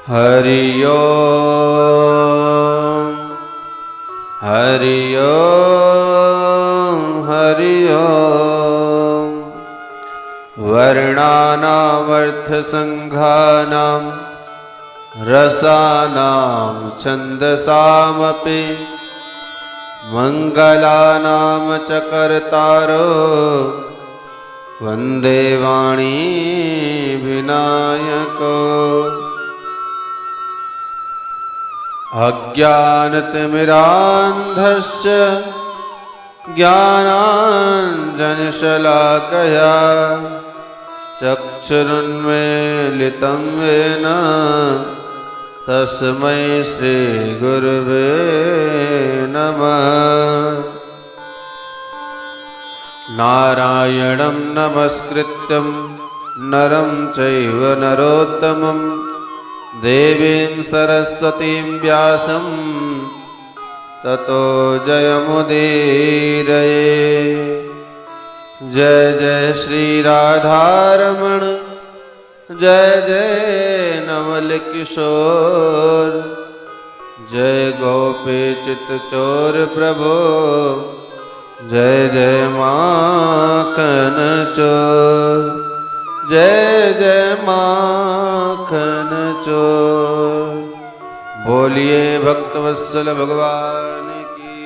हरि ओम हरि ओम हरि ओम। वर्णानामर्थसंघानां रसानां छन्दसामपि मंगलानां च कर्तारो वन्दे वाणी विनायको। अज्ञानतिमिरान्धस्य ज्ञानाञ्जनशलाकया चक्षुरुन्मीलितं येन तस्मै श्रीगुरुवे नमः। नारायणं नमस्कृत्यं नरं चैव नरोत्तमं देवीं सरस्वतीं व्यासं ततो जयमुदीरये। जय जय श्री राधारमण जय जय नवल किशोर जय गोपीचित चोर प्रभो जय जय माखन चोर जय जय माखन चोर। बोलिए भक्तवत्सल भगवान की।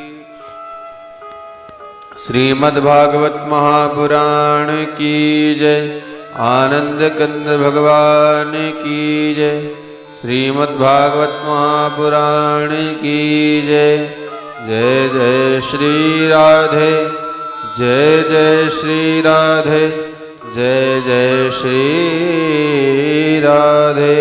श्रीमद्भागवत महापुराण की जय। आनंद कंद भगवान की जय। श्रीमद्भागवत महापुराण की जय। जय जय श्री राधे जय जय श्री राधे जय जय श्री राधे।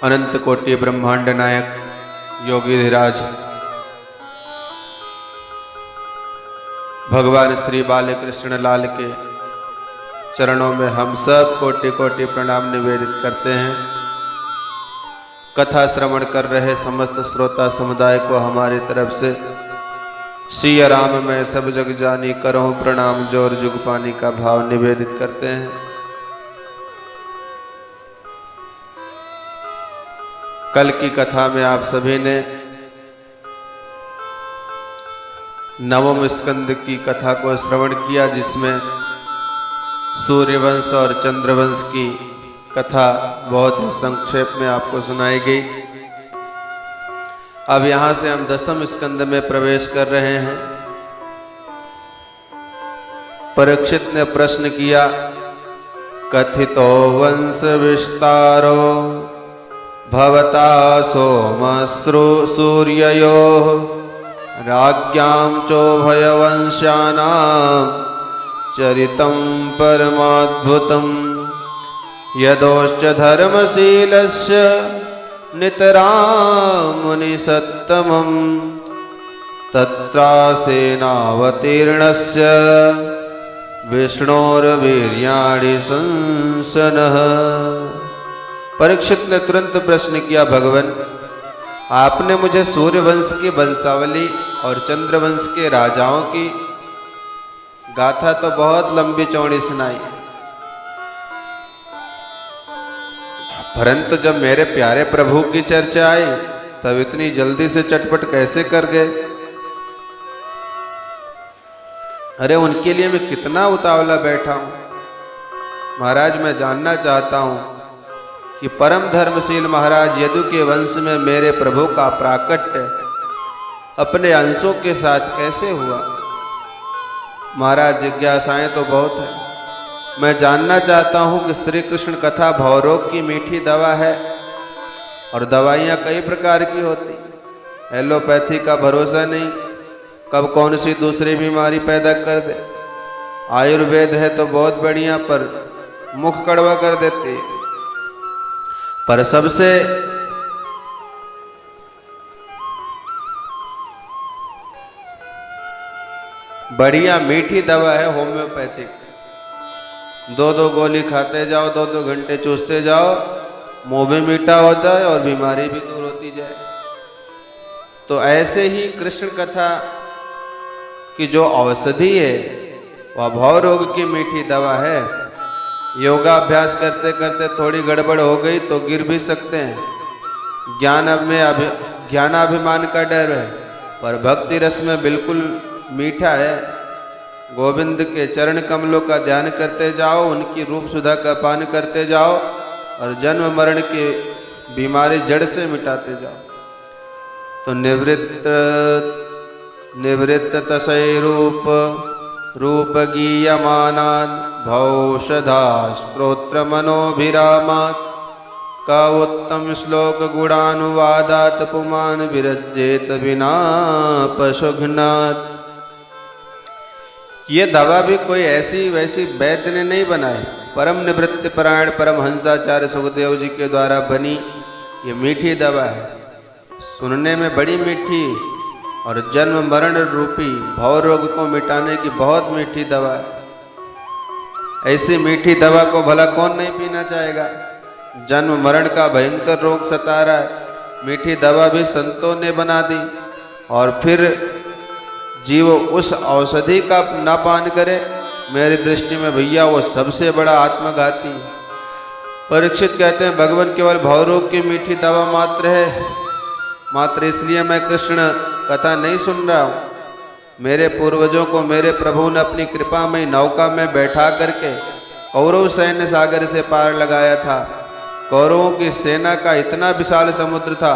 अनंत कोटि ब्रह्मांड नायक योगीधिराज भगवान श्री बालकृष्ण लाल के चरणों में हम सब कोटि कोटि प्रणाम निवेदित करते हैं। कथा श्रवण कर रहे समस्त श्रोता समुदाय को हमारी तरफ से सिया राम में सब जग जानी करो प्रणाम जोर जुग पानी का भाव निवेदित करते हैं। कल की कथा में आप सभी ने नवम स्कंद की कथा को श्रवण किया, जिसमें सूर्यवंश और चंद्रवंश की कथा बहुत ही संक्षेप में आपको सुनाई गई। अब यहां से हम दसम स्कंद में प्रवेश कर रहे हैं। परीक्षित ने प्रश्न किया, कथितो वंश विस्तारो भवता सोमश्रु सूर्ययोः राज्ञां चोभयवंशानां चरितं परमाद्भुतं यदोश्च धर्मशीलस्य नितरां मुनिसत्तमं तत्रासेनावतीर्णस्य विष्णोर्वीर्याणि संसनः। परीक्षित ने तुरंत प्रश्न किया, भगवान आपने मुझे सूर्यवंश की वंशावली और चंद्रवंश के राजाओं की गाथा तो बहुत लंबी चौड़ी सुनाई, परंतु जब मेरे प्यारे प्रभु की चर्चा आई तब इतनी जल्दी से चटपट कैसे कर गए। अरे उनके लिए मैं कितना उतावला बैठा हूं। महाराज मैं जानना चाहता हूं कि परम धर्मशील महाराज यदु के वंश में मेरे प्रभु का प्राकट्य अपने अंशों के साथ कैसे हुआ। महाराज जिज्ञासाएं तो बहुत है। मैं जानना चाहता हूं कि श्री कृष्ण कथा भवरोग की मीठी दवा है और दवाइयां कई प्रकार की होती। एलोपैथी का भरोसा नहीं, कब कौन सी दूसरी बीमारी पैदा कर दे। आयुर्वेद है तो बहुत बढ़िया, पर मुख कड़वा कर देती। पर सबसे बढ़िया मीठी दवा है होम्योपैथिक। दो दो गोली खाते जाओ, दो दो घंटे चूसते जाओ, मुंह भी मीठा हो जाए और बीमारी भी दूर होती जाए। तो ऐसे ही कृष्ण कथा की जो औषधि है वह भव रोग की मीठी दवा है। योगाभ्यास करते करते थोड़ी गड़बड़ हो गई तो गिर भी सकते हैं, ज्ञानाभिमान का डर है, पर भक्ति रस में बिल्कुल मीठा है। गोविंद के चरण कमलों का ध्यान करते जाओ, उनकी रूप सुधा का पान करते जाओ और जन्म मरण की बीमारी जड़ से मिटाते जाओ। तो निवृत्त तसै रूप गीयमानात् भौषधा स्तोत्र मनोभिरामात् का उत्तम श्लोक गुणानुवादात् पुमान विरज्येत विना पशुघ्नात्। ये दवा भी कोई ऐसी वैसी वैद्य ने नहीं बनाई, परम निवृत्ति परायण परमहंसाचार्य सुखदेव जी के द्वारा बनी ये मीठी दवा है। सुनने में बड़ी मीठी और जन्म मरण रूपी भव रोग को मिटाने की बहुत मीठी दवा है। ऐसी मीठी दवा को भला कौन नहीं पीना चाहेगा। जन्म मरण का भयंकर रोग सता रहा है, मीठी दवा भी संतों ने बना दी, और फिर जीव उस औषधि का न पान करे, मेरी दृष्टि में भैया वो सबसे बड़ा आत्मघाती है। परीक्षित कहते हैं भगवान केवल भवरोग की मीठी दवा मात्र है, मात्र इसलिए मैं कृष्ण कथा नहीं सुन रहा हूं। मेरे पूर्वजों को मेरे प्रभु ने अपनी कृपा में नौका में बैठा करके कौरव सैन्य सागर से पार लगाया था। कौरवों की सेना का इतना विशाल समुद्र था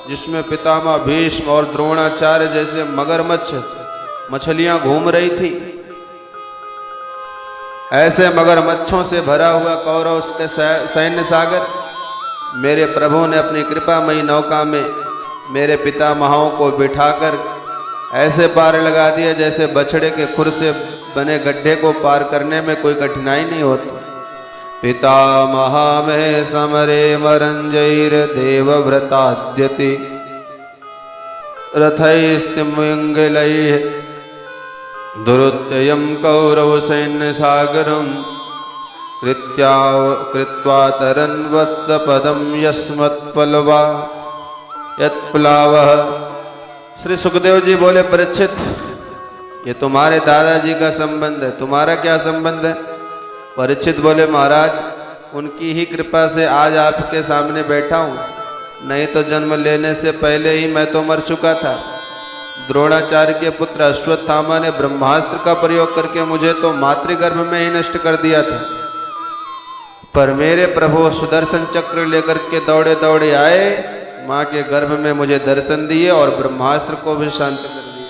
जिसमें पितामह भीष्म और द्रोणाचार्य जैसे मगरमच्छ मछलियां घूम रही थी। ऐसे मगरमच्छों से भरा हुआ कौरव के सैन्य सागर मेरे प्रभु ने अपनी कृपामयी नौका में मेरे पितामहों को बिठाकर ऐसे पार लगा दिया जैसे बछड़े के खुर से बने गड्ढे को पार करने में कोई कठिनाई नहीं होती। पितामहा में समरे मरंजैर देवव्रताद्यति रथैस्तिमिंगलैः दुरुत्ययं कौरव सैन्य सागरं कृत्वा तरन्वत्त पदम यस्मत्पलवा यत्प्लावः। श्री सुखदेव जी बोले, परीक्षित ये तुम्हारे दादाजी का संबंध है, तुम्हारा क्या संबंध है। परीक्षित बोले, महाराज उनकी ही कृपा से आज आपके सामने बैठा हूं, नहीं तो जन्म लेने से पहले ही मैं तो मर चुका था। द्रोणाचार्य के पुत्र अश्वत्थामा ने ब्रह्मास्त्र का प्रयोग करके मुझे तो मातृगर्भ में ही नष्ट कर दिया था, पर मेरे प्रभु सुदर्शन चक्र लेकर के दौड़े दौड़े आए, मां के गर्भ में मुझे दर्शन दिए और ब्रह्मास्त्र को भी शांत कर दिया।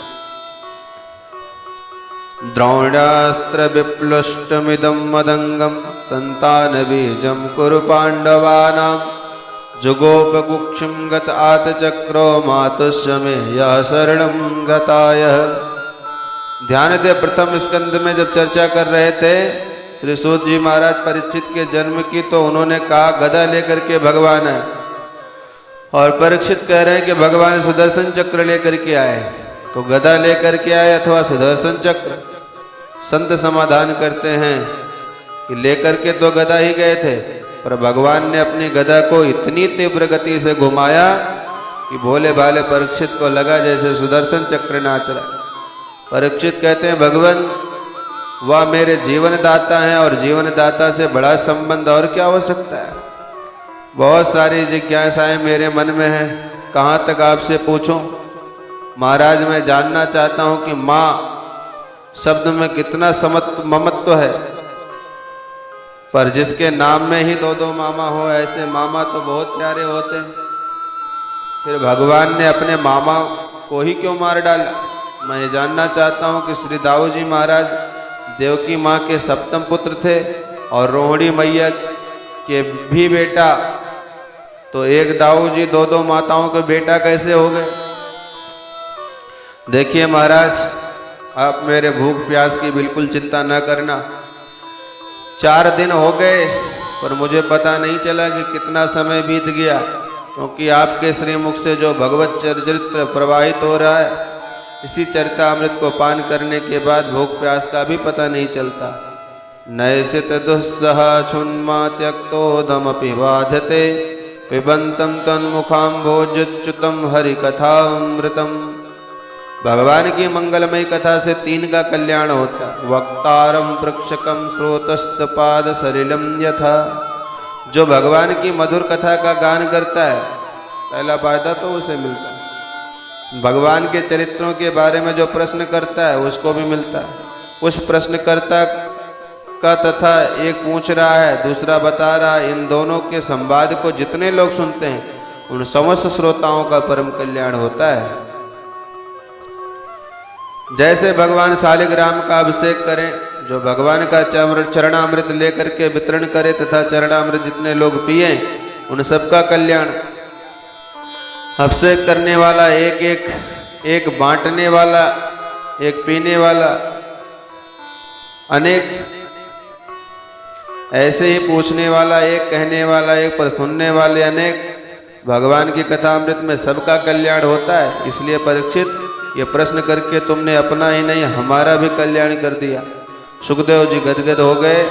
द्रोणास्त्र विप्लुष्टमिदं मदंगम संतान बीजम कुरु पांडवानां जुगोपगुक्षिं गत आतचक्रो मातुश्च मे यः शरणं गताय। ध्यान दे, प्रथम स्कंद में जब चर्चा कर रहे थे श्री सूत जी महाराज परीक्षित के जन्म की, तो उन्होंने कहा गदा लेकर के भगवान है, और परीक्षित कह रहे हैं कि भगवान सुदर्शन चक्र लेकर के आए। तो गदा लेकर के आए अथवा सुदर्शन चक्र, संत समाधान करते हैं कि लेकर के तो गदा ही गए थे, पर भगवान ने अपनी गदा को इतनी तीव्र गति से घुमाया कि भोले भाले परीक्षित को लगा जैसे सुदर्शन चक्र नाच रहा। परीक्षित कहते हैं भगवान वह मेरे जीवन दाता हैं, और जीवन दाता से बड़ा संबंध और क्या हो सकता है। बहुत सारी जिज्ञासाएं मेरे मन में हैं, कहाँ तक आपसे पूछूं। महाराज मैं जानना चाहता हूं कि मां शब्द में कितना ममत्व है, पर जिसके नाम में ही दो दो मामा हो, ऐसे मामा तो बहुत प्यारे होते हैं। फिर भगवान ने अपने मामा को ही क्यों मार डाला। मैं ये जानना चाहता हूं कि श्री दाऊ जी महाराज देवकी माँ के सप्तम पुत्र थे और रोहिणी मैया के भी बेटा, तो एक दाऊ जी दो दो माताओं के बेटा कैसे हो गए। देखिए महाराज, आप मेरे भूख प्यास की बिल्कुल चिंता न करना। 4 दिन हो गए पर मुझे पता नहीं चला कि कितना समय बीत गया, क्योंकि आपके श्रीमुख से जो भगवत चरित्र प्रवाहित हो रहा है, इसी चरितामृत को पान करने के बाद भूख प्यास का भी पता नहीं चलता। नैसित दुस्सह छुन्मा त्यक्तोदमपि बाध्यते पिबंतम तन्मुखाम्भोजुच्युतम हरिकथामृतम भगवान की मंगलमय कथा से 3 का कल्याण होता है। वक्तारम प्रक्षकम स्रोतस्तपाद सलिलम यथा। जो भगवान की मधुर कथा का गान करता है, पहला फायदा तो उसे मिलता है। भगवान के चरित्रों के बारे में जो प्रश्न करता है उसको भी मिलता है। उस प्रश्नकर्ता का तथा एक पूछ रहा है, दूसरा बता रहा है, इन दोनों के संवाद को जितने लोग सुनते हैं उन समस्त श्रोताओं का परम कल्याण होता है। जैसे भगवान शालिग्राम का अभिषेक करें, जो भगवान का चरणामृत लेकर के वितरण करे तथा चरणामृत जितने लोग पिए उन सबका कल्याण। अभिषेक करने वाला एक बांटने वाला, एक पीने वाला, अनेक, ऐसे ही पूछने वाला एक, कहने वाला एक, पर सुनने वाले अनेक। भगवान की कथामृत में सबका कल्याण होता है। इसलिए परीक्षित, ये प्रश्न करके तुमने अपना ही नहीं हमारा भी कल्याण कर दिया। सुखदेव जी गदगद हो गए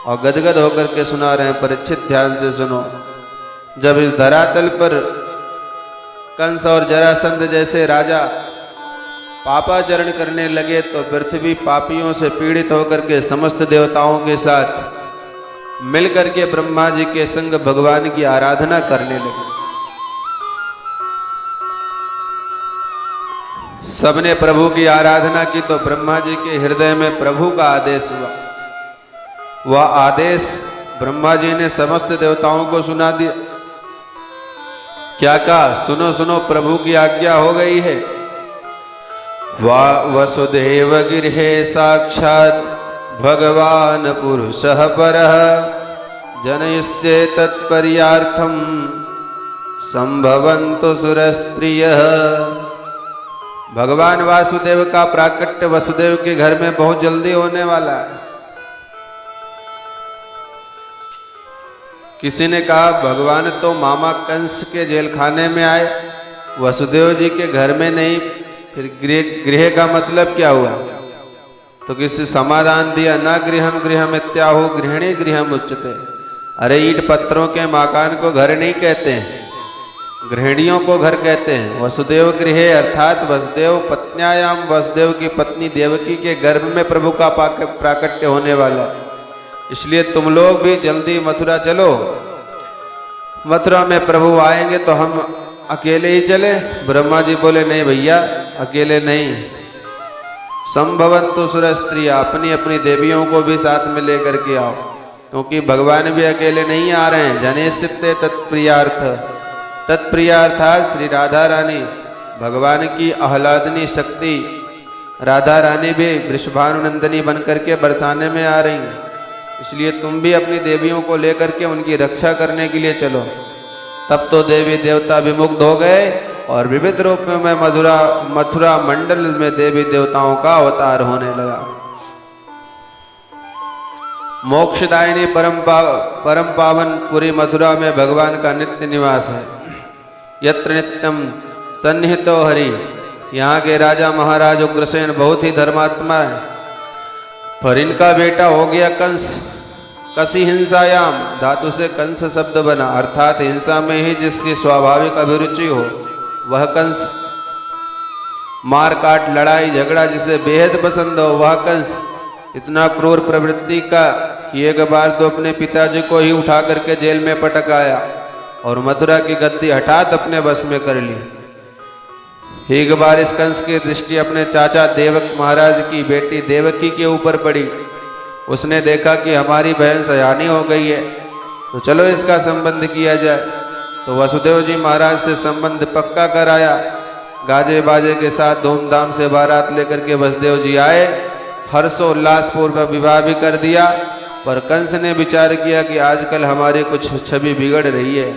और गदगद होकर के सुना रहे हैं। परीक्षित ध्यान से सुनो। जब इस धरातल पर कंस और जरासंध जैसे राजा पापाचरण करने लगे तो पृथ्वी पापियों से पीड़ित होकर के समस्त देवताओं के साथ मिलकर के ब्रह्मा जी के संग भगवान की आराधना करने लगे। सबने प्रभु की आराधना की तो ब्रह्मा जी के हृदय में प्रभु का आदेश हुआ। वह आदेश ब्रह्मा जी ने समस्त देवताओं को सुना दिया। क्या कहा? सुनो सुनो, प्रभु की आज्ञा हो गई है। वसुदेव गिर्हे साक्षात् भगवान पुरुषः परः जनयिष्ये तत्पर्यार्थम संभवन्तु सुरस्त्रियः। भगवान वासुदेव का प्राकट्य वसुदेव के घर में बहुत जल्दी होने वाला है। किसी ने कहा भगवान तो मामा कंस के जेल खाने में आए, वसुदेव जी के घर में नहीं, फिर गृह का मतलब क्या हुआ? तो किसी समाधान दिया, न गृहम गृहम इत्याहु गृहिणी गृहम उच्यते। अरे ईंट पत्थरों के मकान को घर नहीं कहते हैं, गृहिणियों को घर कहते हैं। वसुदेव गृहे अर्थात वसुदेव पत्न्यायाम, वसुदेव की पत्नी देवकी के गर्भ में प्रभु का प्राकट्य होने वाला है। इसलिए तुम लोग भी जल्दी मथुरा चलो। मथुरा में प्रभु आएंगे तो हम अकेले ही चले? ब्रह्मा जी बोले नहीं भैया, अकेले नहीं, संभवन्तु सुरस्त्रिया, अपनी अपनी देवियों को भी साथ में लेकर के आओ, क्योंकि भगवान भी अकेले नहीं आ रहे हैं। जनेष्यते तत्प्रियार्थ, तत्प्रियार्थात श्री राधा रानी, भगवान की आह्लादनी शक्ति राधा रानी भी वृषभानुनंदनी बन करके बरसाने में आ रही हैं। इसलिए तुम भी अपनी देवियों को लेकर के उनकी रक्षा करने के लिए चलो। तब तो देवी देवता विमुग्ध हो गए और विविध रूप में मथुरा मंडल में देवी देवताओं का अवतार होने लगा। मोक्षदायिनी परम पावन पुरी मथुरा में भगवान का नित्य निवास है। यत्र नित्यम सन्निहितो हरि, यहाँ के राजा महाराज उग्रसेन बहुत ही धर्मात्मा है, पर इनका बेटा हो गया कंस। कसी हिंसायाम, धातु से कंस शब्द बना, अर्थात हिंसा में ही जिसकी स्वाभाविक अभिरुचि हो वह कंस। मार काट लड़ाई झगड़ा जिसे बेहद पसंद हो वह कंस। इतना क्रूर प्रवृत्ति का कि एक बार तो अपने पिताजी को ही उठा करके जेल में पटकाया और मथुरा की गद्दी हठात अपने वश में कर ली। एक बार इस कंस की दृष्टि अपने चाचा देवक महाराज की बेटी देवकी के ऊपर पड़ी। उसने देखा कि हमारी बहन सयानी हो गई है, तो चलो इसका संबंध किया जाए। तो वसुदेव जी महाराज से संबंध पक्का कराया। गाजे बाजे के साथ धूमधाम से बारात लेकर के वसुदेव जी आए, हर्षोल्लास पूर्वक विवाह भी कर दिया। पर कंस ने विचार किया कि आजकल हमारी कुछ छवि बिगड़ रही है,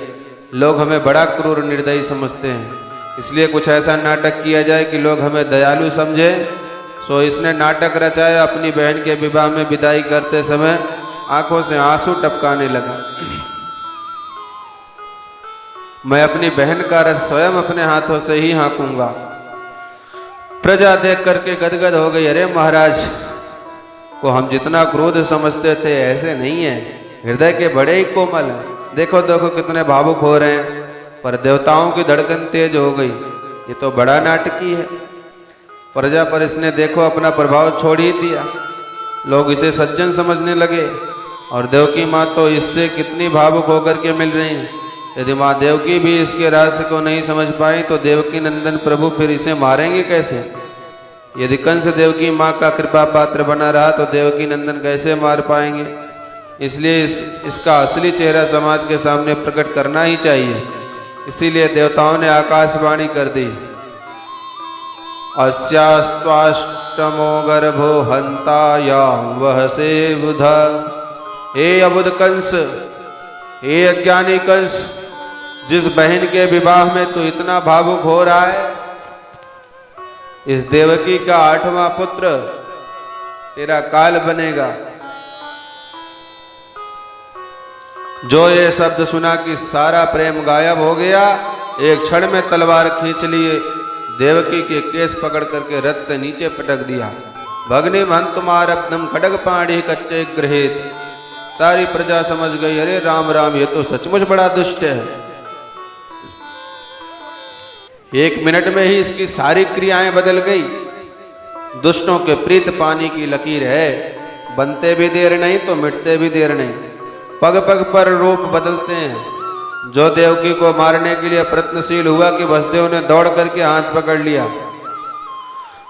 लोग हमें बड़ा क्रूर निर्दयी समझते हैं, इसलिए कुछ ऐसा नाटक किया जाए कि लोग हमें दयालु समझे। सो इसने नाटक रचाया। अपनी बहन के विवाह में विदाई करते समय आंखों से आंसू टपकाने लगा। मैं अपनी बहन का रथ स्वयं अपने हाथों से ही हाँकूंगा। प्रजा देख करके गदगद हो गई। अरे महाराज को हम जितना क्रोध समझते थे ऐसे नहीं है, हृदय के बड़े ही कोमल हैं। देखो देखो कितने भावुक हो रहे हैं। पर देवताओं की धड़कन तेज हो गई, ये तो बड़ा नाटकी है। प्रजा पर इसने देखो अपना प्रभाव छोड़ ही दिया। लोग इसे सज्जन समझने लगे और देवकी माँ तो इससे कितनी भावुक होकर के मिल रही हैं। यदि माँ देवकी भी इसके रहस्य को नहीं समझ पाई तो देवकी नंदन प्रभु फिर इसे मारेंगे कैसे? यदि कंस देवकी माँ का कृपा पात्र बना रहा तो देवकी नंदन कैसे मार पाएंगे? इसलिए इसका असली चेहरा समाज के सामने प्रकट करना ही चाहिए। इसीलिए देवताओं ने आकाशवाणी कर दी, अस्यास्त्वाष्टमो गर्भो हंतायाम वहसे बुध। हे अबुध कंस, हे अज्ञानी कंस, जिस बहन के विवाह में तू इतना भावुक हो रहा है, इस देवकी का 8वां पुत्र तेरा काल बनेगा। जो ये शब्द सुना कि सारा प्रेम गायब हो गया, एक क्षण में तलवार खींच लिए, देवकी के केस पकड़ करके रथ से नीचे पटक दिया। भग्नि महंतुमारब्धम खड्ग पाणी कच्चे गृहीत। सारी प्रजा समझ गई, अरे राम राम, ये तो सचमुच बड़ा दुष्ट है। 1 मिनट में ही इसकी सारी क्रियाएं बदल गई। दुष्टों के प्रीत पानी की लकीर है, बनते भी देर नहीं तो मिटते भी देर नहीं, पग पग पर रूप बदलते हैं। जो देवकी को मारने के लिए प्रयत्नशील हुआ कि वसुदेव ने दौड़ करके हाथ पकड़ लिया।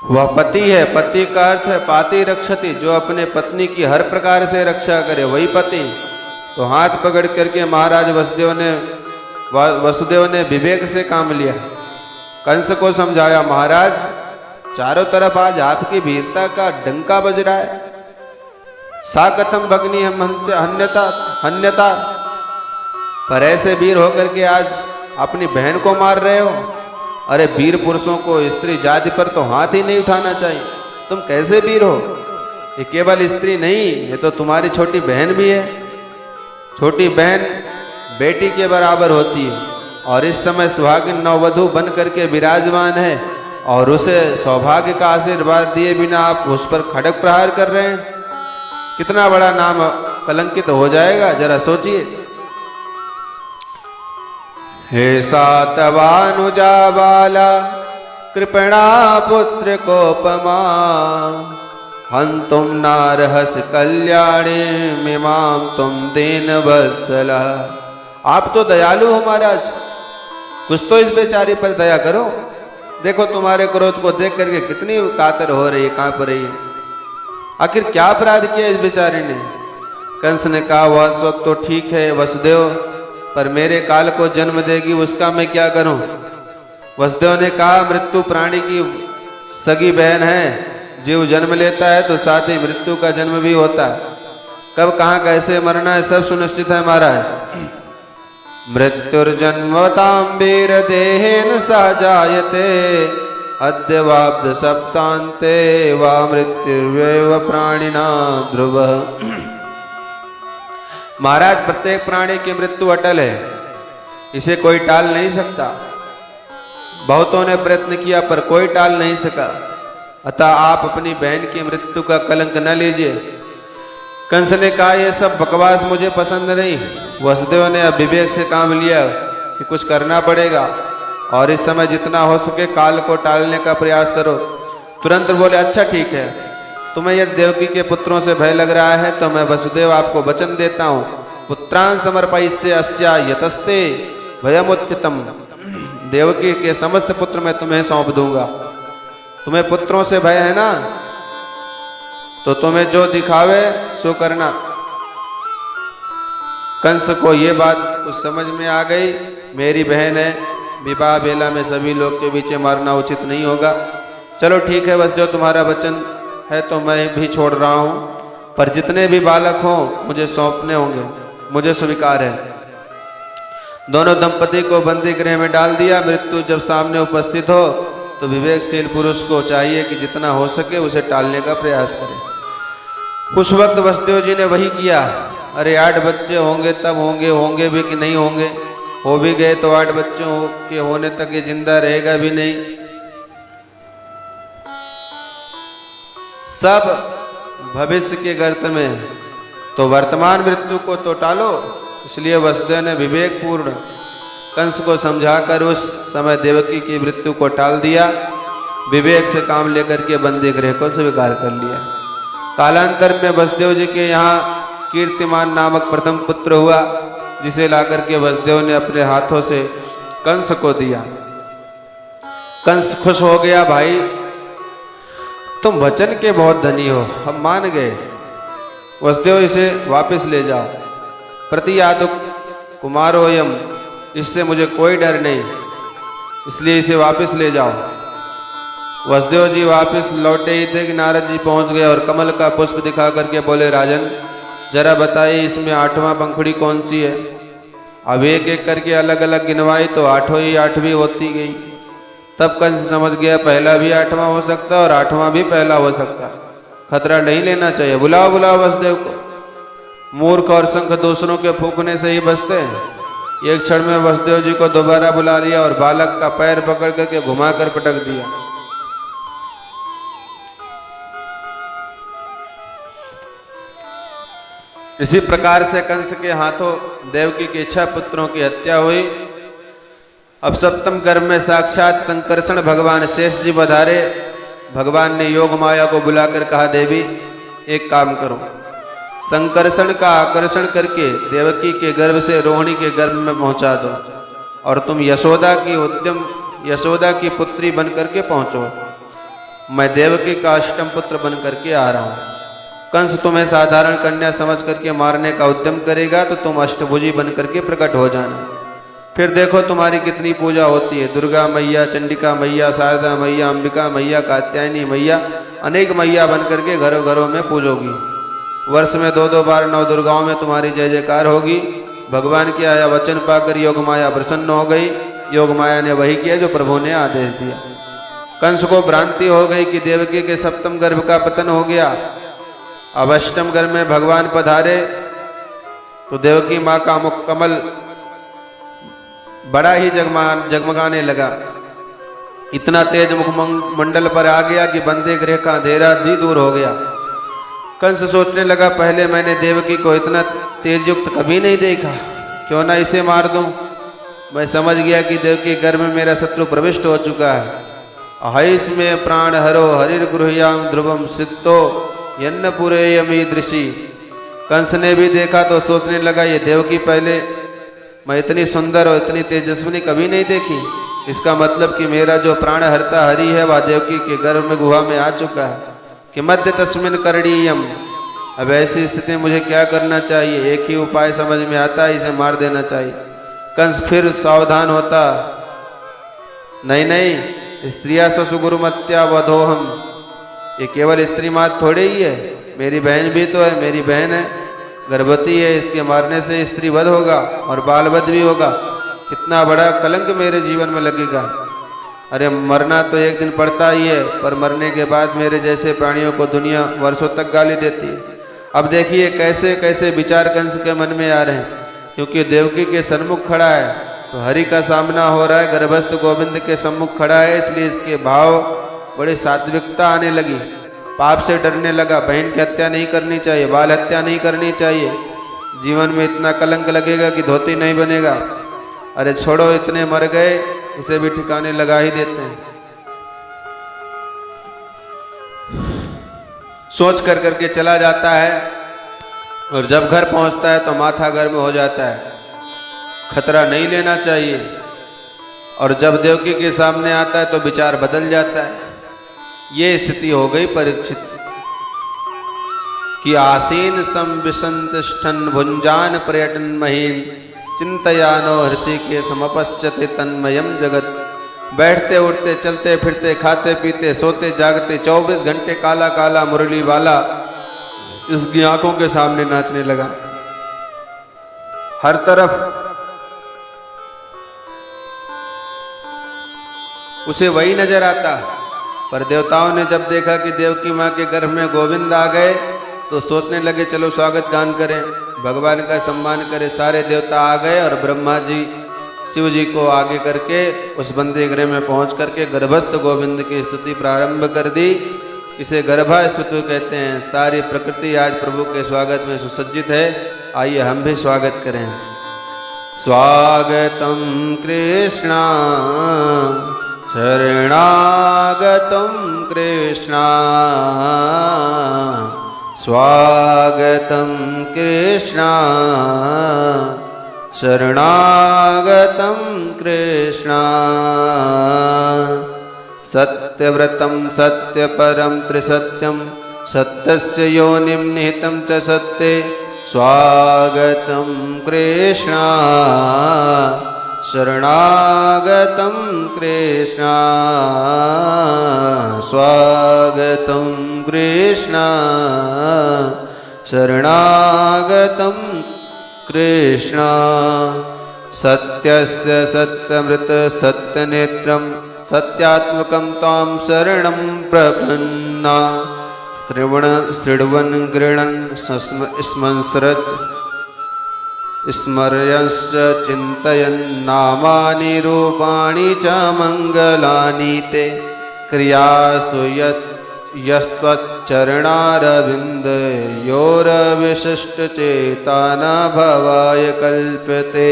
वह पति है, पति का अर्थ है पाति रक्षति, जो अपने पत्नी की हर प्रकार से रक्षा करे वही पति। तो हाथ पकड़ करके महाराज वसुदेव ने विवेक से काम लिया। कंस को समझाया, महाराज चारों तरफ आज आपकी वीरता का डंका बज रहा है। सा कथम भग्नि हन्यता, पर ऐसे वीर होकर के आज अपनी बहन को मार रहे हो। अरे वीर पुरुषों को स्त्री जाति पर तो हाथ ही नहीं उठाना चाहिए, तुम कैसे वीर हो? ये केवल स्त्री नहीं, ये तो तुम्हारी छोटी बहन भी है। छोटी बहन बेटी के बराबर होती है और इस समय सुहागिन नववधु बन करके विराजमान है और उसे सौभाग्य का आशीर्वाद दिए बिना आप उस पर खड्ग प्रहार कर रहे हैं। कितना बड़ा नाम कलंकित हो जाएगा, जरा सोचिए। हे सातवानुजा बाला कृपणा पुत्र कोपमा, हंतुम नारहस कल्याणी मिमाम तुम दीन वत्सला। आप तो दयालु हो महाराज, कुछ तो इस बेचारी पर दया करो। देखो तुम्हारे क्रोध को देख करके कितनी कातर हो रही है, कांप रही है। आखिर क्या अपराध किया इस बेचारी ने? कंस ने कहा, वह सब तो ठीक है वसुदेव, पर मेरे काल को जन्म देगी उसका मैं क्या करूं? वसुदेव ने कहा, मृत्यु प्राणी की सगी बहन है। जीव जन्म लेता है तो साथ ही मृत्यु का जन्म भी होता है। कब कहां कैसे मरना है सब सुनिश्चित है महाराज। मृत्युर्जन्मतां वीर देहेन सहजायते, अद्यवाब्ध सप्तान्ते वा मृत्युर्वेव प्राणिना ध्रुव। महाराज प्रत्येक प्राणी की मृत्यु अटल है, इसे कोई टाल नहीं सकता। बहुतों ने प्रयत्न किया पर कोई टाल नहीं सका। अतः आप अपनी बहन की मृत्यु का कलंक न लीजिए। कंस ने कहा, यह सब बकवास मुझे पसंद नहीं। वसुदेव ने अब विवेक से काम लिया कि कुछ करना पड़ेगा और इस समय जितना हो सके काल को टालने का प्रयास करो। तुरंत बोले, अच्छा ठीक है, तुम्हें यदि देवकी के पुत्रों से भय लग रहा है तो मैं वसुदेव आपको वचन देता हूं, पुत्रान समर्पयिष्ये अस्या यतस्ते भयमुत्थितम। देवकी के समस्त पुत्र मैं तुम्हें सौंप दूंगा। तुम्हें पुत्रों से भय है ना, तो तुम्हें जो दिखावे सो करना। कंस को ये बात कुछ समझ में आ गई, मेरी बहन है, विवाह बेला में सभी लोग के बीच मारना उचित नहीं होगा। चलो ठीक है, बस जो तुम्हारा वचन है तो मैं भी छोड़ रहा हूं, पर जितने भी बालक हों मुझे सौंपने होंगे, मुझे स्वीकार है। दोनों दंपति को बंदी गृह में डाल दिया। मृत्यु जब सामने उपस्थित हो तो विवेकशील पुरुष को चाहिए कि जितना हो सके उसे टालने का प्रयास करे। उस वक्त वसुदेव जी ने वही किया। अरे 8 बच्चे होंगे तब होंगे भी कि नहीं होंगे, हो भी गए तो 8 बच्चों के होने तक ये जिंदा रहेगा भी नहीं। सब भविष्य के गर्त में, तो वर्तमान मृत्यु को तो टालो। इसलिए वसुदेव ने विवेकपूर्ण कंस को समझाकर उस समय देवकी की मृत्यु को टाल दिया। विवेक से काम लेकर के बंदी गृह को स्वीकार कर लिया। कालांतर में वसुदेव जी के यहाँ कीर्तिमान नामक प्रथम पुत्र हुआ, जिसे लाकर के वसुदेव ने अपने हाथों से कंस को दिया। कंस खुश हो गया, भाई तुम वचन के बहुत धनी हो, हम मान गए। वसुदेव इसे वापस ले जाओ। प्रतियातु कुमारोयम, इससे मुझे कोई डर नहीं, इसलिए इसे वापस ले जाओ। वसुदेव जी वापस लौटे ही थे कि नारद जी पहुंच गए और कमल का पुष्प दिखा करके बोले, राजन जरा बताइए इसमें 8वां पंखुड़ी कौन सी है। अब एक एक करके अलग अलग गिनवाई तो 8वीं होती गई। तब कंस समझ गया पहला भी 8वां हो सकता और 8वां भी पहला हो सकता, खतरा नहीं लेना चाहिए। बुलाओ बुलाओ वसुदेव को। मूर्ख और शंख दूसरों के फूंकने से ही बचते हैं। एक क्षण में वसुदेव जी को दोबारा बुला लिया और बालक का पैर पकड़ करके घुमाकर पटक दिया। इसी प्रकार से कंस के हाथों देवकी के 6 पुत्रों की हत्या हुई। अब सप्तम गर्भ में साक्षात संकर्षण भगवान शेष जी पधारे। भगवान ने योग माया को बुलाकर कहा, देवी एक काम करो, संकर्षण का आकर्षण करके देवकी के गर्भ से रोहिणी के गर्भ में पहुंचा दो और तुम यशोदा की पुत्री बनकर के पहुंचो। मैं देवकी का 8म पुत्र बनकर के आ रहा हूं। कंस तुम्हें साधारण कन्या समझ करके मारने का उद्यम करेगा तो तुम अष्टभुजी बनकर के प्रकट हो जाना। फिर देखो तुम्हारी कितनी पूजा होती है। दुर्गा मैया, चंडिका मैया, शारदा मैया, अंबिका मैया, कात्यायनी मैया, अनेक मैया बनकर के घरों घरों में पूजोगी। वर्ष में 2-2 बार 9 दुर्गाओं में तुम्हारी जय जयकार होगी। भगवान की आया वचन पाकर योग माया प्रसन्न हो गई। योग माया ने वही किया जो प्रभु ने आदेश दिया। कंस को भ्रांति हो गई कि देवकी के सप्तम गर्भ का पतन हो गया। अब 8म गर्भ में भगवान पधारे तो देवकी मां का मुख कमल बड़ा ही जगमगाने लगा। इतना तेज मुखमंडल पर आ गया कि बंदे गृह का अंधेरा भी दूर हो गया। कंस सोचने लगा, पहले मैंने देवकी को इतना तेज युक्त कभी नहीं देखा, क्यों ना इसे मार दूं। मैं समझ गया कि देवकी गर्भ में मेरा शत्रु प्रविष्ट हो चुका है। अहिस में प्राण हरो हरिर गृह्याम ध्रुवम सिद्धो यन्न पुरेयमी दृषि। कंस ने भी देखा तो सोचने लगा, ये देवकी पहले मैं इतनी सुंदर और इतनी तेजस्विनी कभी नहीं देखी। इसका मतलब कि मेरा जो प्राण हरता हरि है वह देवकी के गर्भ में गुहा में आ चुका है। कि मध्य तस्मिन करणीयम, अब ऐसी स्थिति में मुझे क्या करना चाहिए। एक ही उपाय समझ में आता है, इसे मार देना चाहिए। कंस फिर सावधान होता, नहीं नहीं, स्त्रिया ससुगुरुमत्या वधोहम, ये केवल स्त्री मात थोड़ी ही है, मेरी बहन भी तो है, मेरी बहन है, गर्भवती है, इसके मारने से स्त्री वध होगा और बाल वध भी होगा। कितना बड़ा कलंक मेरे जीवन में लगेगा। अरे मरना तो एक दिन पड़ता ही है, पर मरने के बाद मेरे जैसे प्राणियों को दुनिया वर्षों तक गाली देती है। अब देखिए कैसे कैसे विचार कंस के मन में आ रहे हैं। क्योंकि देवकी के सन्मुख खड़ा है तो हरि का सामना हो रहा है, गर्भस्थ गोविंद के सम्मुख खड़ा है, इसलिए इसके भाव बड़ी सात्विकता आने लगी। पाप से डरने लगा। बहन की हत्या नहीं करनी चाहिए, बाल हत्या नहीं करनी चाहिए, जीवन में इतना कलंक लगेगा कि धोती नहीं बनेगा। अरे छोड़ो, इतने मर गए, इसे भी ठिकाने लगा ही देते हैं। सोच कर करके चला जाता है और जब घर पहुंचता है तो माथा गर्म हो जाता है। खतरा नहीं लेना चाहिए। और जब देवकी के सामने आता है तो विचार बदल जाता है। ये स्थिति हो गई परीक्षित कि आसीन संविसंतिष्ठन भुंजान पर्यटन महीन चिंतयानो हृषि के समपश्यते तन्मयम जगत। बैठते उठते चलते फिरते खाते पीते सोते जागते 24 घंटे काला काला मुरली वाला इसकी आंखों के सामने नाचने लगा। हर तरफ उसे वही नजर आता। पर देवताओं ने जब देखा कि देवकी मां के गर्भ में गोविंद आ गए तो सोचने लगे चलो स्वागत गान करें, भगवान का सम्मान करें। सारे देवता आ गए और ब्रह्मा जी शिव जी को आगे करके उस बंदे गृह में पहुंच करके गर्भस्थ गोविंद की स्तुति प्रारंभ कर दी। इसे गर्भा स्तुति कहते हैं। सारी प्रकृति आज प्रभु के स्वागत में सुसज्जित है। आइए हम भी स्वागत करें। स्वागतम कृष्णा शरणागतं कृष्ण स्वागतं कृष्ण शरणागतं कृष्ण सत्यव्रतं सत्यपरं त्रिसत्यं सत्यस्य योनिं निहितं च सत्ये स्वागतं कृष्ण शरणागतं कृष्ण स्वागतं कृष्ण शरणागतं कृष्ण सत्यस्य सत्यमृत सत्यनेत्रं सत्यात्मकं तां शरणं प्रपन्ना शृण्वन् गृह्णन् स्मंसरत् स्मर्यश्च चिन्तयन् नामानि रूपाणि च मङ्गलानि ते क्रियासु यस्त्वच्चरणारविन्दयोरविशिष्टचेतना भवाय कल्प्यते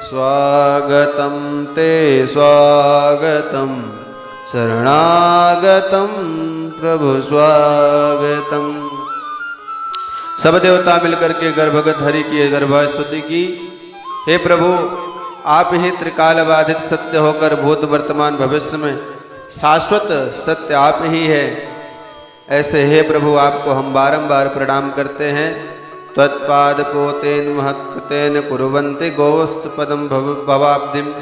स्वागतं ते स्वागतं शरणागतं प्रभु स्वागतं। सब देवता मिलकर के गर्भगत हरि की गर्भास्तुति की। हे प्रभु, आप ही त्रिकाल बाधित सत्य होकर भूत वर्तमान भविष्य में शाश्वत सत्य आप ही है। ऐसे हे प्रभु, आपको हम बारंबार प्रणाम करते हैं। त्वत्पाद पोतेन महत्कृतेन कुर्वन्ति गोवस्त पदम भवाब्धिम।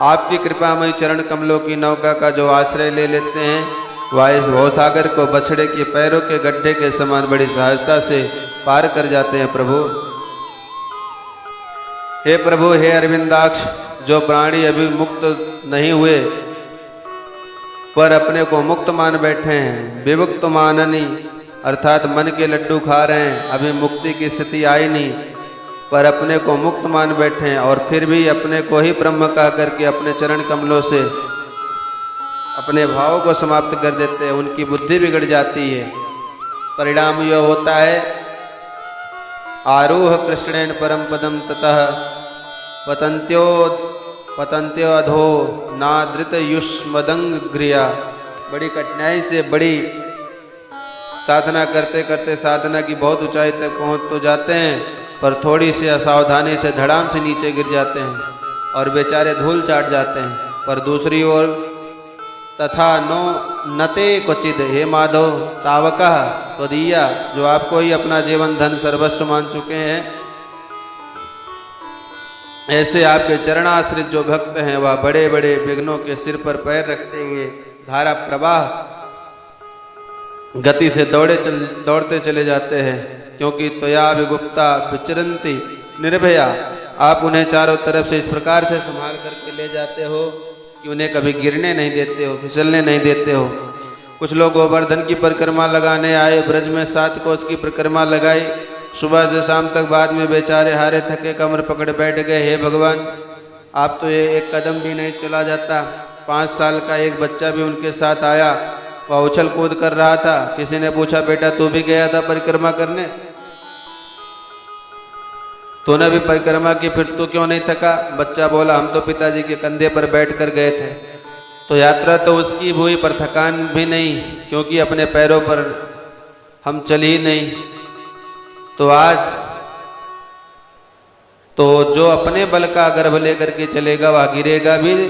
आपकी कृपामयी चरण कमलों की नौका का जो आश्रय ले लेते हैं, वह इस भवसागर को बछड़े के पैरों के गड्ढे के समान बड़ी सहजता से पार कर जाते हैं। प्रभु, हे प्रभु, हे अरविंदाक्ष, जो प्राणी अभी मुक्त नहीं हुए पर अपने को मुक्त मान बैठे हैं, विमुक्त माननी अर्थात मन के लड्डू खा रहे हैं, अभी मुक्ति की स्थिति आई नहीं पर अपने को मुक्त मान बैठे हैं और फिर भी अपने को ही ब्रह्म कह करके अपने चरण कमलों से अपने भाव को समाप्त कर देते हैं, उनकी बुद्धि बिगड़ जाती है। परिणाम यह होता है, आरूह कृष्णेन परम पदम ततः पतंत्यो अधो नादृत युष्मदंग गृया। बड़ी कठिनाई से बड़ी साधना करते करते साधना की बहुत ऊंचाई तक पहुंच तो जाते हैं, पर थोड़ी सी असावधानी से धड़ाम से नीचे गिर जाते हैं और बेचारे धूल चाट जाते हैं। पर दूसरी ओर तथा नो नते क्वचिद, हे माधव तावका त्वदीया, जो आपको ही अपना जीवन धन सर्वस्व मान चुके हैं, ऐसे आपके चरणाश्रित जो भक्त हैं, वह बड़े बड़े विघ्नों के सिर पर पैर रखते हुए धारा प्रवाह गति से दौड़ते चले जाते हैं। क्योंकि त्वया विगुप्ता विचरन्ति निर्भया, आप उन्हें चारों तरफ से इस प्रकार से संभाल करके ले जाते हो कि उन्हें कभी गिरने नहीं देते हो, फिसलने नहीं देते हो। कुछ लोग गोवर्धन की परिक्रमा लगाने आए, ब्रज में 7 कोस की परिक्रमा लगाई, सुबह से शाम तक, बाद में बेचारे हारे थके कमर पकड़ बैठ गए। हे भगवान, आप तो ये एक कदम भी नहीं चला जाता। 5 साल का एक बच्चा भी उनके साथ आया, वह उछल कूद कर रहा था। किसी ने पूछा, बेटा तू भी गया था परिक्रमा करने? तूने भी परिक्रमा की, फिर तू क्यों नहीं थका? बच्चा बोला, हम तो पिताजी के कंधे पर बैठ कर गए थे। तो यात्रा तो उसकी हुई पर थकान भी नहीं, क्योंकि अपने पैरों पर हम चल ही नहीं। तो आज तो जो अपने बल का गर्भ लेकर के चलेगा, वह गिरेगा भी,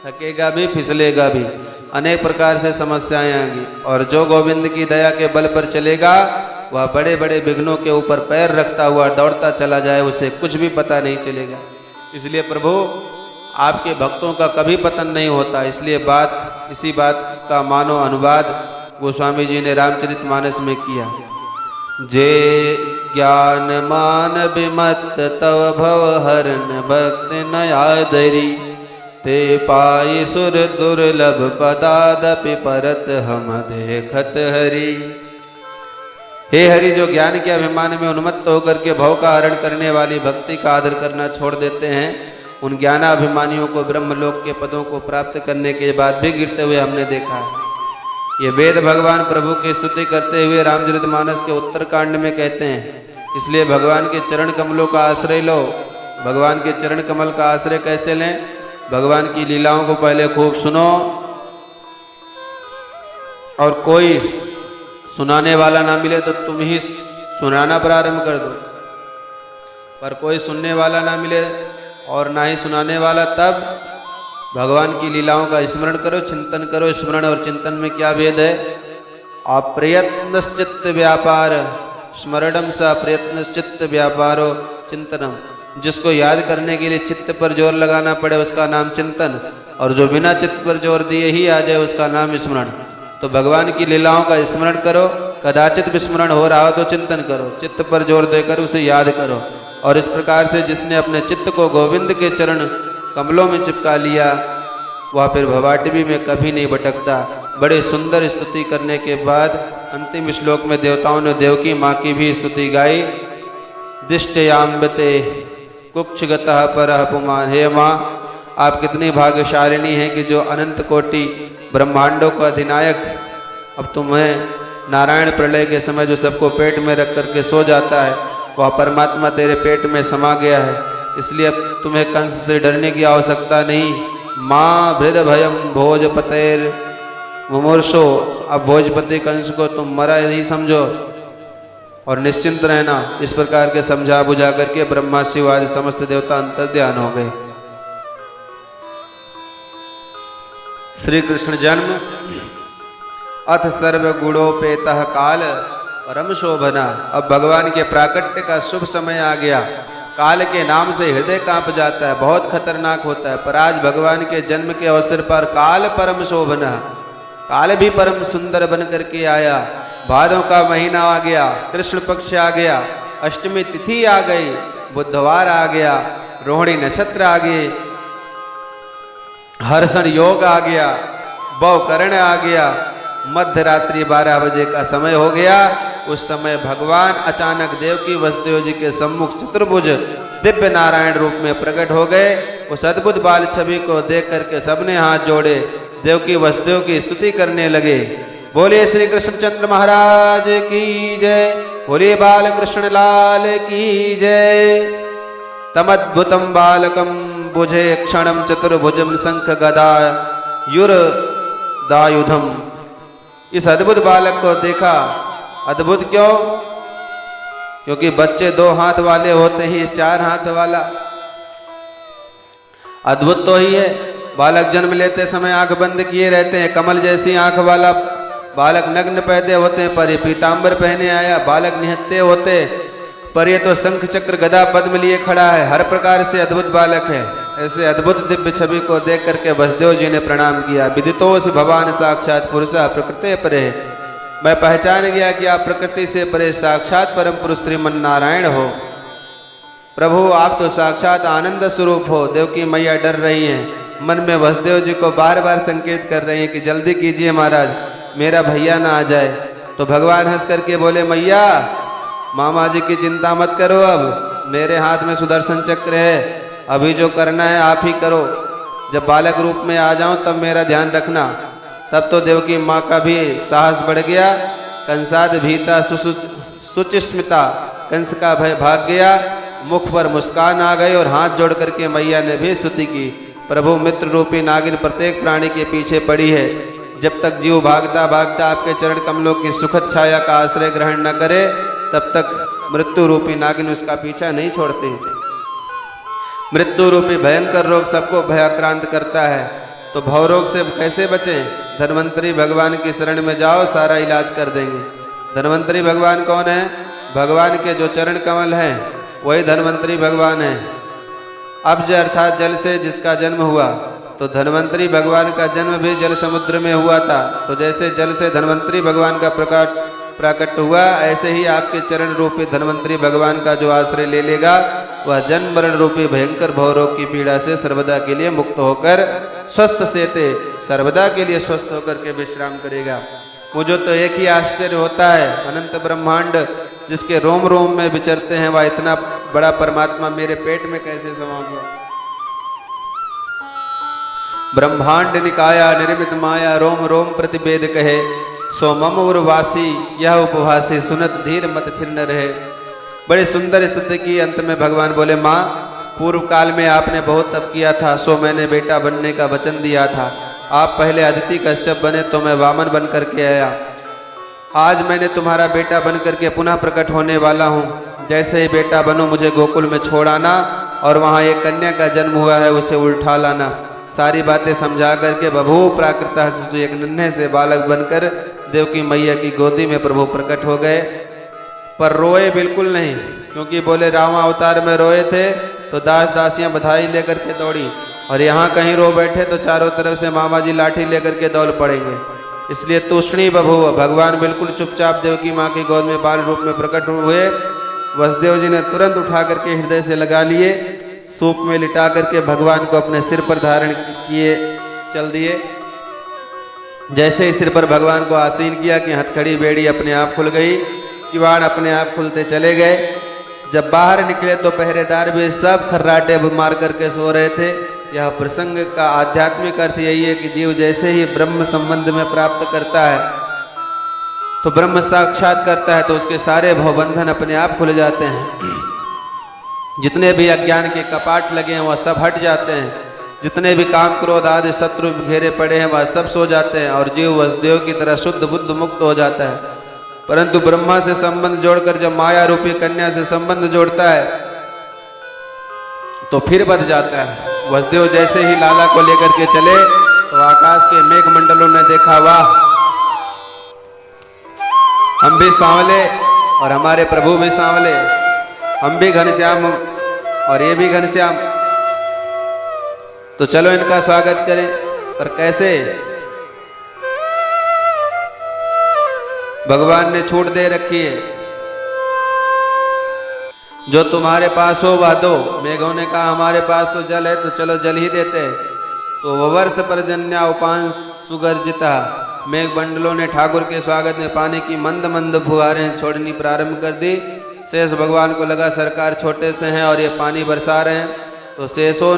थकेगा भी, फिसलेगा भी, अनेक प्रकार से समस्याएं आएंगी। और जो गोविंद की दया के बल पर चलेगा, वह बड़े बड़े विघ्नों के ऊपर पैर रखता हुआ दौड़ता चला जाए, उसे कुछ भी पता नहीं चलेगा। इसलिए प्रभु, आपके भक्तों का कभी पतन नहीं होता। इसलिए इसी बात का मानो अनुवाद गोस्वामी जी ने रामचरितमानस में किया। जे ज्ञान मान विमत तव भव हरन भक्त नयादरी, ते पाई सुर दुर्लभ पदादपि परत हम देखत हरि। हे हरि, जो ज्ञान के अभिमान में उन्मत्त होकर के भव का हरण करने वाली भक्ति का आदर करना छोड़ देते हैं, उन ज्ञानाभिमानियों को ब्रह्मलोक के पदों को प्राप्त करने के बाद भी गिरते हुए हमने देखा है। ये वेद भगवान प्रभु की स्तुति करते हुए रामचरितमानस के उत्तरकांड में कहते हैं। इसलिए भगवान के चरण कमलों का आश्रय लो। भगवान के चरण कमल का आश्रय कैसे लें? भगवान की लीलाओं को पहले खूब सुनो, और कोई सुनाने वाला ना मिले तो तुम ही सुनाना प्रारंभ कर दो। पर कोई सुनने वाला ना मिले और ना ही सुनाने वाला, तब भगवान की लीलाओं का स्मरण करो, चिंतन करो। स्मरण और चिंतन में क्या भेद है? अप्रयत्नश्चित्त व्यापार स्मरणम सा प्रयत्नश्चित्त व्यापारो चिंतनम। जिसको याद करने के लिए चित्त पर जोर लगाना पड़े उसका नाम चिंतन, और जो बिना चित्त पर जोर दिए ही आ जाए उसका नाम स्मरण। तो भगवान की लीलाओं का स्मरण करो, कदाचित विस्मरण हो रहा हो तो चिंतन करो, चित्त पर जोर देकर उसे याद करो। और इस प्रकार से जिसने अपने चित्त को गोविंद के चरण कमलों में चिपका लिया, वह फिर भवाटवी में कभी नहीं भटकता। बड़े सुंदर स्तुति करने के बाद अंतिम श्लोक में देवताओं ने देवकी माँ की भी स्तुति गाई। दिष्टयाम्बते कुक्षगतः परः पुमान्। हे माँ, आप कितनी भाग्यशालिनी हैं कि जो अनंत कोटि ब्रह्मांडों का अधिनायक, अब तुम्हें नारायण प्रलय के समय जो सबको पेट में रख करके सो जाता है, वह परमात्मा तेरे पेट में समा गया है। इसलिए अब तुम्हें कंस से डरने की आवश्यकता नहीं। माँ भृद भयम भोजपतेर मुमूर्षो। अब भोजपति कंस को तुम मरा ही समझो और निश्चिंत रहना। इस प्रकार के समझा बुझा करके ब्रह्मा शिव आदि समस्त देवता अंतर्ध्यान हो गए। श्री कृष्ण जन्म अथ सर्व गुणोपेतः काल परम शोभना। अब भगवान के प्राकट्य का शुभ समय आ गया। काल के नाम से हृदय कांप जाता है, बहुत खतरनाक होता है। पर आज भगवान के जन्म के अवसर पर काल परम शोभना, काल भी परम सुंदर बन करके आया। भादों का महीना आ गया, कृष्ण पक्ष आ गया, अष्टमी तिथि आ गई, बुधवार आ गया, रोहिणी नक्षत्र आ गए, हर्षण योग आ गया, बवकरण आ गया, मध्य रात्रि 12 बजे का समय हो गया। उस समय भगवान अचानक देवकी वसुदेव जी के सम्मुख चतुर्भुज दिव्य नारायण रूप में प्रकट हो गए। उस अद्भुत बाल छवि को देख करके सबने हाथ जोड़े, देवकी वसुदेव की स्तुति करने लगे। बोलिए श्री कृष्णचंद्र महाराज की जय, बोलिए बाल कृष्ण लाल की जय। तमद्भुतम बालकम बुझे क्षणम चतुर्भुजम शंख गदा युरदायुधम। इस अद्भुत बालक को देखा। अद्भुत क्यों? क्योंकि बच्चे 2 हाथ वाले होते ही 4 हाथ वाला। अद्भुत तो ही है। बालक जन्म लेते समय आंख बंद किए रहते हैं, कमल जैसी आंख वाला बालक नग्न पैदे होते हैं, पर ये पीतांबर पहने आया। बालक निहत्ते होते, पर ये तो शंख चक्र गदा पद्म लिए खड़ा है। हर प्रकार से अद्भुत बालक है। ऐसे अद्भुत दिव्य छवि को देख करके वसुदेव जी ने प्रणाम किया। विदितोऽसि भवान साक्षात पुरुषः प्रकृते परे। मैं पहचान गया कि आप प्रकृति से परे साक्षात परम पुरुष श्रीमन नारायण हो। प्रभु आप तो साक्षात आनंद स्वरूप हो। देवकी मैया डर रही हैं, मन में वसुदेव जी को बार बार संकेत कर रही हैं कि जल्दी कीजिए महाराज, मेरा भैया ना आ जाए। तो भगवान हंस करके बोले, मैया मामा जी की चिंता मत करो, अब मेरे हाथ में सुदर्शन चक्र है, अभी जो करना है आप ही करो। जब बालक रूप में आ जाऊं तब मेरा ध्यान रखना। तब तो देवकी माँ का भी साहस बढ़ गया। कंसाद भीता सुचिस्मिता, कंस का भय भाग गया, मुख पर मुस्कान आ गई और हाथ जोड़ करके मैया ने भी स्तुति की। प्रभु मित्र रूपी नागिन प्रत्येक प्राणी के पीछे पड़ी है। जब तक जीव भागता भागता आपके चरण कमलों की सुखद छाया का आश्रय ग्रहण न करे, तब तक मृत्यु रूपी नागिन उसका पीछा नहीं छोड़ती। मृत्यु रूपी भयंकर रोग सबको भयाक्रांत करता है, तो भवरोग से कैसे बचें? धन्वंतरी भगवान की शरण में जाओ, सारा इलाज कर देंगे। धन्वंतरी भगवान कौन है? भगवान के जो चरण कमल हैं वही धन्वंतरी भगवान है। अब्ज अर्थात जल से जिसका जन्म हुआ, तो धन्वंतरी भगवान का जन्म भी जल समुद्र में हुआ था। तो जैसे जल से धन्वंतरी भगवान का प्राकट हुआ, ऐसे ही आपके चरण रूपी धन्वंतरी भगवान का जो आश्रय ले लेगा, वह जन्म मरण रूपी भयंकर भवरोग की पीड़ा से सर्वदा के लिए मुक्त होकर स्वस्थ सेते सर्वदा के लिए स्वस्थ होकर के विश्राम करेगा। मुझे तो एक ही आश्चर्य होता है, अनंत ब्रह्मांड जिसके रोम रोम में विचरते हैं, वह इतना बड़ा परमात्मा मेरे पेट में कैसे समा गया? ब्रह्मांड निकाया निर्मित माया, रोम रोम प्रतिवेद कहे, सो मम उर्वासी यह उपवासी, सुनत धीर मत थिर न रहे। बड़ी सुंदर स्तुति की। अंत में भगवान बोले, माँ पूर्व काल में आपने बहुत तप किया था, सो मैंने बेटा बनने का वचन दिया था। आप पहले अदिति कश्यप बने तो मैं वामन बन करके आया। आज मैंने तुम्हारा बेटा बन करके पुनः प्रकट होने वाला हूँ। जैसे ही बेटा बनो मुझे गोकुल में छोड़ आना और वहाँ एक कन्या का जन्म हुआ है उसे उठा लाना। सारी बातें समझा करके बभू प्राकृत शिशु एक नन्हे से बालक बनकर देवकी मैया की गोदी में प्रभु प्रकट हो गए। पर रोए बिल्कुल नहीं, क्योंकि बोले रावण अवतार में रोए थे तो दास दासियां बधाई लेकर के दौड़ी, और यहाँ कहीं रो बैठे तो चारों तरफ से मामा जी लाठी लेकर के दौड़ पड़ेंगे। इसलिए तूष्णी बभूव, भगवान बिल्कुल चुपचाप देवकी माँ की गोद में बाल रूप में प्रकट हुए। वसुदेव जी ने तुरंत उठा करके हृदय से लगा लिए, सूप में लिटा करके भगवान को अपने सिर पर धारण किए चल दिए। जैसे ही सिर पर भगवान को आसीन किया कि हथकड़ी बेड़ी अपने आप खुल गई, किवाड़ अपने आप खुलते चले गए। जब बाहर निकले तो पहरेदार भी सब खर्राटे मार करके सो रहे थे। यह प्रसंग का आध्यात्मिक अर्थ यही है कि जीव जैसे ही ब्रह्म संबंध में प्राप्त करता है तो ब्रह्म साक्षात करता है तो उसके सारे भवबंधन अपने आप खुल जाते हैं। जितने भी अज्ञान के कपाट लगे हैं वह सब हट जाते हैं। जितने भी काम क्रोध आदि शत्रु घेरे पड़े हैं वह सब सो जाते हैं और जीव वसुदेव की तरह शुद्ध बुद्ध मुक्त हो जाता है। परंतु ब्रह्मा से संबंध जोड़कर जब माया रूपी कन्या से संबंध जोड़ता है तो फिर बध जाता है। वसुदेव जैसे ही लाला को लेकर के चले तो आकाश के मेघ मंडलों ने देखा, वाह हम भी सांवले और हमारे प्रभु भी सांवले, हम भी घनश्याम और ये भी घनश्याम, तो चलो इनका स्वागत करें। पर कैसे? भगवान ने छूट दे रखी है, जो तुम्हारे पास हो वह दो। मेघों ने कहा हमारे पास तो जल है तो चलो जल ही देते हैं। तो ववर्ष पर्जन्या उपांश सुगर्जिता, मेघ मंडलों ने ठाकुर के स्वागत में पानी की मंद मंद फुहारें छोड़नी प्रारंभ कर दी। शेष भगवान को लगा सरकार छोटे से हैं और ये पानी बरसा रहे हैं, तो शेषो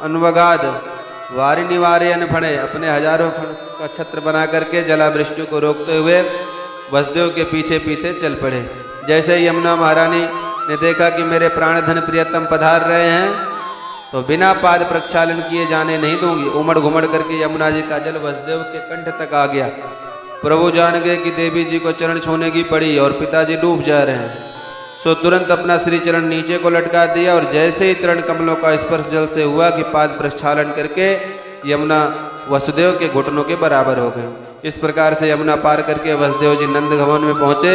अनुवगाद वारी निवारे अनफणे, अपने हजारों का छत्र बना करके जलावृष्टि को रोकते हुए वसुदेव के पीछे पीछे चल पड़े। जैसे यमुना महारानी ने देखा कि मेरे प्राणधन प्रियतम पधार रहे हैं तो बिना पाद प्रक्षालन किए जाने नहीं दूंगी। उमड़ घुमड़ करके यमुना जी का जल वसुदेव के कंठ तक आ गया। प्रभु जान गए कि देवी जी को चरण छूने की पड़ी और पिताजी डूब जा रहे हैं, सो तुरंत अपना श्री चरण नीचे को लटका दिया और जैसे ही चरण कमलों का स्पर्श जल से हुआ कि पाद प्रक्षालन करके यमुना वसुदेव के घुटनों के बराबर हो गए। इस प्रकार से यमुना पार करके वसुदेव जी नंद भवन में पहुंचे।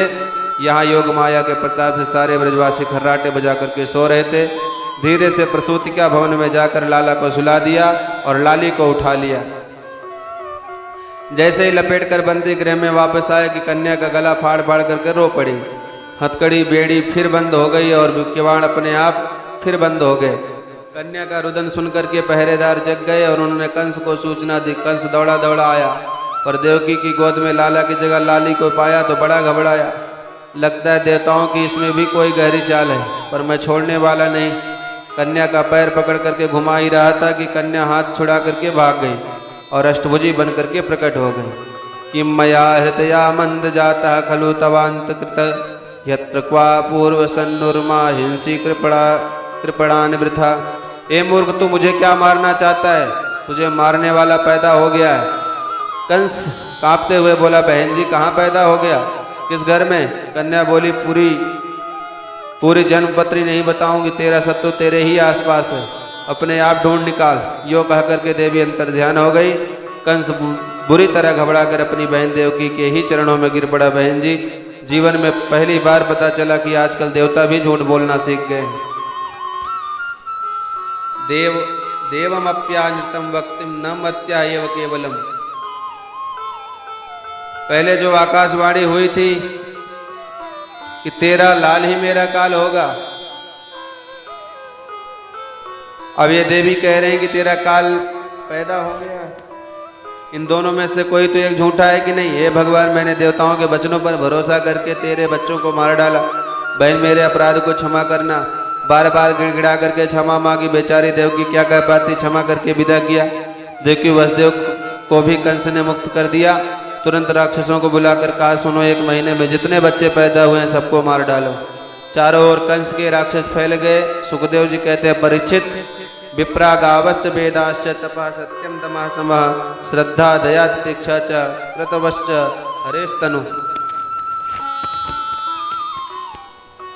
यहाँ योग माया के प्रताप से सारे ब्रजवासी खर्राटे बजा करके सो रहे थे। धीरे से प्रसूतिका भवन में जाकर लाला को सुला दिया और लाली को उठा लिया। जैसे ही लपेट कर बंदी गृह में वापस आया कि कन्या का गला फाड़ फाड़ करके रो पड़ी। हथकड़ी बेड़ी फिर बंद हो गई और किवाड़ अपने आप फिर बंद हो गए। कन्या का रुदन सुनकर के पहरेदार जग गए और उन्होंने कंस को सूचना दी। कंस दौड़ा दौड़ा आया, पर देवकी की गोद में लाला की जगह लाली को पाया तो बड़ा घबराया। लगता है देवताओं की इसमें भी कोई गहरी चाल है, पर मैं छोड़ने वाला नहीं। कन्या का पैर पकड़ करके घुमा ही रहा था कि कन्या हाथ छुड़ा करके भाग गई और अष्टभुजी बन करके प्रकट हो गई। किम मया हृदया मंद जाता खलु तवांत कृत यत्र क्वा पूर्व सन्नुर्मा हिंसी कृपणान वृथा। ए मूर्ख, तू मुझे क्या मारना चाहता है? तुझे मारने वाला पैदा हो गया है। कंस कांपते हुए बोला, बहन जी कहाँ पैदा हो गया, किस घर में? कन्या बोली, पूरी जन्मपत्री नहीं बताऊंगी, तेरा शत्रु तेरे ही आसपास है, अपने आप ढूंढ निकाल। यो कह करके देवी अंतर ध्यान हो गई। कंस बुरी तरह घबरा कर अपनी बहन देवकी के ही चरणों में गिर पड़ा। बहन जी, जीवन में पहली बार पता चला कि आजकल देवता भी झूठ बोलना सीख गए। देवमप्यानृतम वक्तिम न मत्या एव केवलम। पहले जो आकाशवाणी हुई थी कि तेरा लाल ही मेरा काल होगा, अब ये देवी कह रहे हैं कि तेरा काल पैदा हो गया। इन दोनों में से कोई तो एक झूठा है कि नहीं? हे भगवान, मैंने देवताओं के वचनों पर भरोसा करके तेरे बच्चों को मार डाला। बहन, मेरे अपराध को क्षमा करना। बार बार गिड़गिड़ा करके क्षमा मांगी। बेचारी देवकी क्या कह पाती, क्षमा करके विदा किया। देखिए वसुदेव को भी कंस ने मुक्त कर दिया। तुरंत राक्षसों को बुलाकर कहा, सुनो, 1 महीने में जितने बच्चे पैदा हुए हैं सबको मार डालो। चारों ओर कंस के राक्षस फैल गए। सुखदेव जी कहते हैं, परीक्षित, विप्रागावश्च वेदाश्च तपा सत्यम दमा समा श्रद्धा दया तितिक्षा च कृतवश्च हरेस्तनु।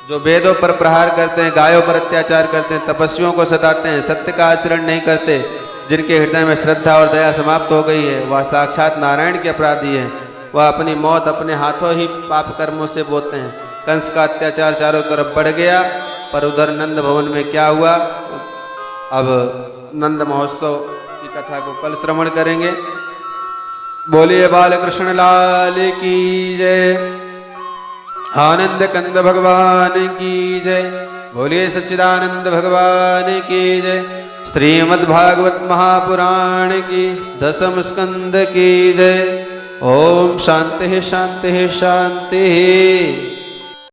जो वेदों पर प्रहार करते हैं, गायों पर अत्याचार करते हैं, तपस्वियों को सताते हैं, सत्य का आचरण नहीं करते, जिनके हृदय में श्रद्धा और दया समाप्त हो गई है, वह साक्षात नारायण के अपराधी है। वह अपनी मौत अपने हाथों ही पाप कर्मों से बोते हैं। कंस का अत्याचार चारों तरफ बढ़ गया, पर उधर नंद भवन में क्या हुआ, अब नंद महोत्सव की कथा को कल श्रवण करेंगे। बोलिए बालकृष्ण लाल की जय, आनंद कंद भगवान की जय, बोलिए सच्चिदानंद भगवान की जय। श्रीमद् भागवत महापुराण की 10वें स्कंद की जय। ओम शांति शांति शांति।